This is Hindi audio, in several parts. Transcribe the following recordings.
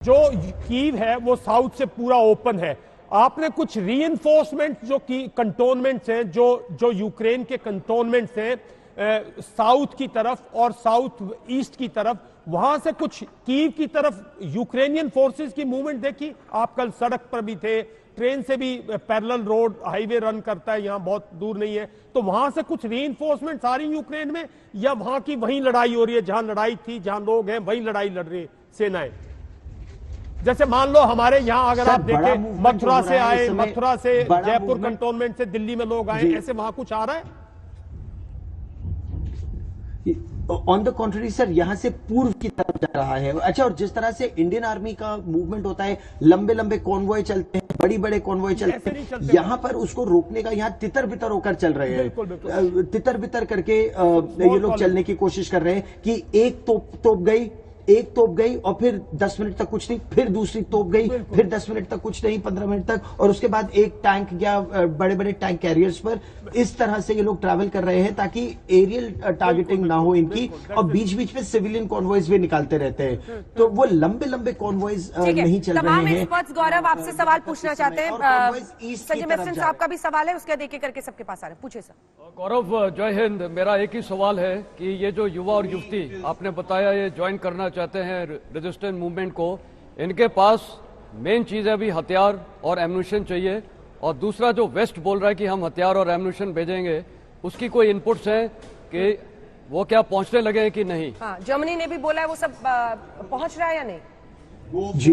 जो कीव है वो साउथ से पूरा ओपन है। आपने कुछ रीइंफोर्समेंट जो की कंटोनमेंट्स हैं, जो यूक्रेन के कंटोनमेंट्स हैं साउथ की तरफ और साउथ ईस्ट की तरफ, वहां से कुछ कीव की तरफ यूक्रेनियन फोर्सेस की मूवमेंट देखी? आप कल सड़क पर भी थे, ट्रेन से भी पैरेलल रोड हाईवे रन करता है, यहां बहुत दूर नहीं है, तो वहां से कुछ रीइंफोर्समेंट आ रही यूक्रेन में, या वहां की वही लड़ाई हो रही है जहां लड़ाई थी, जहां लोग हैं वही लड़ाई लड़ रही है सेनाएं? जैसे मान लो हमारे यहाँ अगर आप देखें, मथुरा से आए, मथुरा से जयपुर कंटोनमेंट से दिल्ली में लोग आए, ऐसे वहां कुछ आ रहा है? ऑन द कॉन्ट्ररी सर, यहां से पूर्व की तरफ जा रहा है। अच्छा, और जिस तरह से इंडियन आर्मी का मूवमेंट होता है, लंबे लंबे कॉन्वॉय चलते हैं, बड़ी बड़े कॉन्वॉय चलते हैं, यहां पर उसको रोकने का यहाँ तितर बितर होकर चल रहे हैं। तितर बितर करके ये लोग चलने की कोशिश कर रहे हैं कि एक एक तोप गई और फिर 10 मिनट तक कुछ नहीं, फिर दूसरी तोप गई, फिर 10 मिनट तक कुछ नहीं, 15 मिनट तक, और उसके बाद एक टैंक या बड़े बड़े टैंक कैरियर्स पर इस तरह से ये लोग ट्रैवल कर रहे हैं ताकि एरियल टारगेटिंग ना हो इनकी, और बीच बीच में सिविलियन कॉन्वॉयज भी निकालते रहते हैं। तो वो लंबे लंबे कॉन्वॉयज नहीं चल रहे हैं। गौरव आपसे सवाल पूछना चाहते हैं, संजय मिश्र साहब का भी सवाल है, उसके देखे करके सबके पास आ रहे हैं, पूछे सर। गौरव, जय हिंद। मेरा एक ही सवाल है कि ये जो युवा और युवती आपने बताया ये ज्वाइन करना चाहते हैं रेजिस्टेंस मूवमेंट को, इनके पास मेन चीज है अभी हथियार और एम्यूनिशन चाहिए, और दूसरा जो वेस्ट बोल रहा है कि हम हथियार और एम्यूनिशन भेजेंगे, उसकी कोई इनपुट्स हैं कि वो क्या पहुंचने लगे हैं कि नहीं? हाँ, जर्मनी ने भी बोला है वो सब पहुंच रहा है या नहीं? जी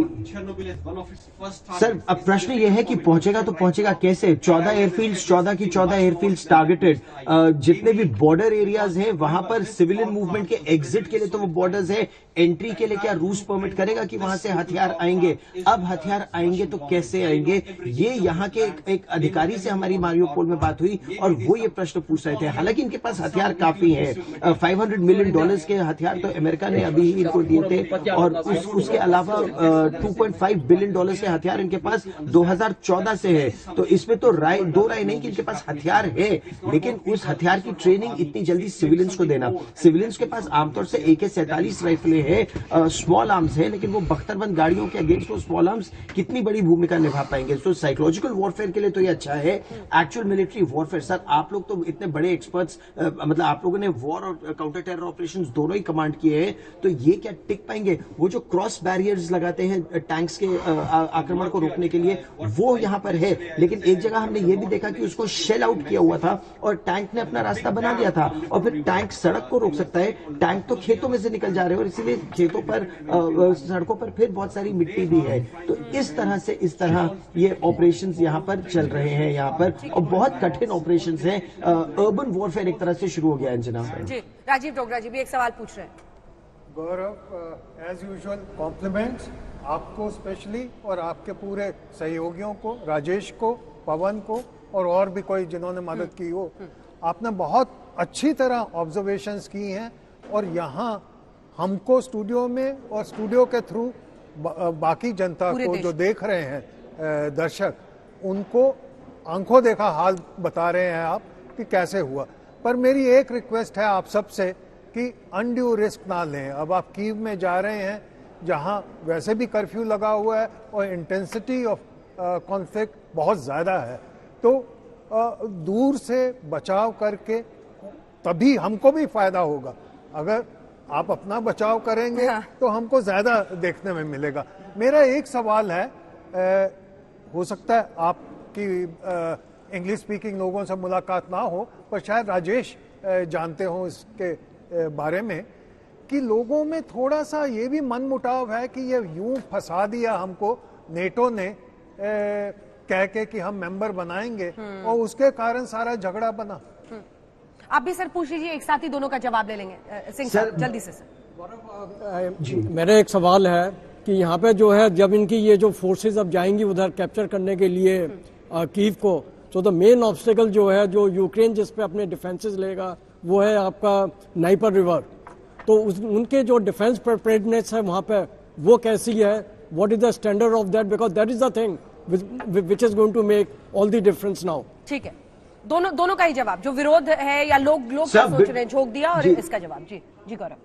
सर, अब प्रश्न यह है कि पहुंचेगा तो पहुंचेगा कैसे? 14 एयरफील्ड्स, 14 की 14 एयरफील्ड्स टारगेटेड। जितने भी बॉर्डर एरियाज हैं वहां पर सिविलियन मूवमेंट के एग्जिट के लिए तो वो बॉर्डर्स है, एंट्री के लिए क्या रूस परमिट करेगा कि वहां से हथियार आएंगे? अब हथियार आएंगे तो कैसे आएंगे? ये यहाँ के एक अधिकारी से हमारी मारियोपोल में बात हुई और वो ये प्रश्न पूछ रहे थे। हालांकि इनके पास हथियार काफी है, $500 मिलियन के हथियार तो अमेरिका ने अभी ही इनको दिए थे, और उसके अलावा $2.5 बिलियन के हथियार इनके पास 2014 से है। तो इसमें तो दो राय नहीं कि इनके पास हथियार है, लेकिन उस हथियार की ट्रेनिंग इतनी जल्दी सिविलियंस को देना। सिविलियंस के पास आमतौर से AK-47 राइफलें है, स्मॉल आर्म्स है, लेकिन वो बख्तरबंद गाड़ियों के अगेंस्ट वो स्मॉल आर्म्स कितनी बड़ी भूमिका निभा पाएंगे? तो साइकोलॉजिकल वॉरफेयर के लिए तो ये अच्छा है। एक्चुअल मिलिट्री वॉरफेयर, सर आप लोग तो इतने बड़े एक्सपर्ट्स, मतलब आप लोगों ने वॉर और काउंटर टेरर ऑपरेशन दोनों ही कमांड किए हैं, तो ये क्या टिक पाएंगे? वो जो क्रॉस बैरियर्स लगाते हैं टैंक्स के आक्रमण को रोकने के लिए, वो यहां पर है, लेकिन एक जगह हमने ये भी देखा कि उसको शेल आउट किया हुआ था और टैंक ने अपना रास्ता बना दिया था। और फिर टैंक सड़क को रोक सकता है, टैंक तो खेतों में से निकल जा रहे हैं, और इसीलिए खेतों पर, सड़कों पर फिर बहुत सारी मिट्टी भी है। तो इस तरह ये ऑपरेशंस यहाँ पर चल रहे हैं यहाँ पर, और बहुत कठिन ऑपरेशंस हैं। अर्बन वॉरफेयर एक तरह से शुरू हो गया है जनाब। जी, राजीव डोगरा जी भी एक सवाल पूछ रहे हैं। गौरव, एज यूजुअल कॉम्प्लीमेंट्स आपको स्पेशली, और आपके पूरे सहयोगियों को, राजेश को, पवन को, और भी कोई जिन्होंने मदद की हो। आपने बहुत अच्छी तरह ऑब्जर्वेशंस की हैं, और यहाँ हमको स्टूडियो में और स्टूडियो के थ्रू बाकी जनता को जो देख रहे हैं दर्शक, उनको आंखों देखा हाल बता रहे हैं आप कि कैसे हुआ। पर मेरी एक रिक्वेस्ट है आप सबसे कि अनड्यू रिस्क ना लें। अब आप कीव में जा रहे हैं जहां वैसे भी कर्फ्यू लगा हुआ है और इंटेंसिटी ऑफ कॉन्फ्लिक्ट बहुत ज़्यादा है, तो दूर से बचाव करके तभी हमको भी फायदा होगा। अगर आप अपना बचाव करेंगे तो हमको ज़्यादा देखने में मिलेगा। मेरा एक सवाल है, हो सकता है आपकी इंग्लिश स्पीकिंग लोगों से मुलाकात ना हो, पर शायद राजेश जानते हो इसके बारे में, कि लोगों में थोड़ा सा ये भी मन मुटाव है कि ये यूं फंसा दिया हमको नेटो ने कह के कि हम मेंबर बनाएंगे, और उसके कारण सारा झगड़ा बना। आप भी सर पूछ लीजिए, एक साथ ही दोनों का जवाब ले लेंगे। सिंह सर जल्दी से। सर मेरा एक सवाल है कि यहाँ पे जो है, जब इनकी ये जो फोर्सेज अब जाएंगी उधर कैप्चर करने के लिए कीव को, तो द मेन ऑब्स्टेकल जो है, जो यूक्रेन जिस पे अपने डिफेंसेस लेगा, वो है आपका नाइपर रिवर। तो उनके जो डिफेंस प्रिपेयर्डनेस है वहां पे, वो कैसी है? What is the standard of that? Because that is the thing which is going to make all the difference now. ठीक है, दोनों का ही जवाब, जो विरोध है या लोग क्या सोच रहे हैं, झोंक दिया, और इसका जवाब। जी गौरव।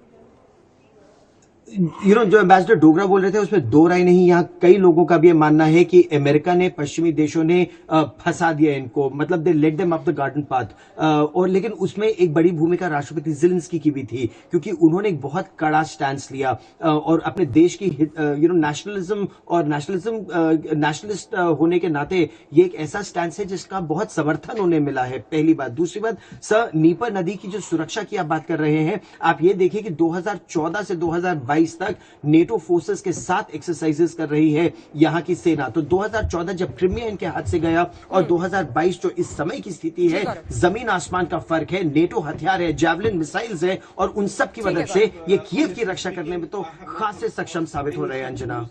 जो एम्बेसडर डोगरा बोल रहे थे उसमें दो राय नहीं। यहाँ कई लोगों का भी ये मानना है कि अमेरिका ने, पश्चिमी देशों ने फंसा दिया इनको, मतलब they led them up the garden path. और लेकिन उसमें एक बड़ी भूमिका राष्ट्रपति ज़ेलेंस्की की भी थी, क्योंकि उन्होंने एक बहुत कड़ा स्टैंस लिया और अपने देश की नेशनलिज्म और नेशनलिस्ट होने के नाते ये एक ऐसा स्टैंस है जिसका बहुत समर्थन उन्हें मिला है, पहली बात। दूसरी बात, सर नीपर नदी की जो सुरक्षा की आप बात कर रहे हैं, आप ये देखिए कि 2014 से 2022 तक नेटो फोर्सेस के साथ एक्सरसाइजेस कर रही है यहाँ की सेना। तो 2014 जब क्रिमिया इनके हाथ से गया और 2022 जो इस समय की स्थिति है, जमीन आसमान का फर्क है। नेटो हथियार है, जैवलिन मिसाइल्स है और उन सब की मदद से ये कीव की रक्षा करने में तो खासे सक्षम साबित हो रहे हैं। अंजना।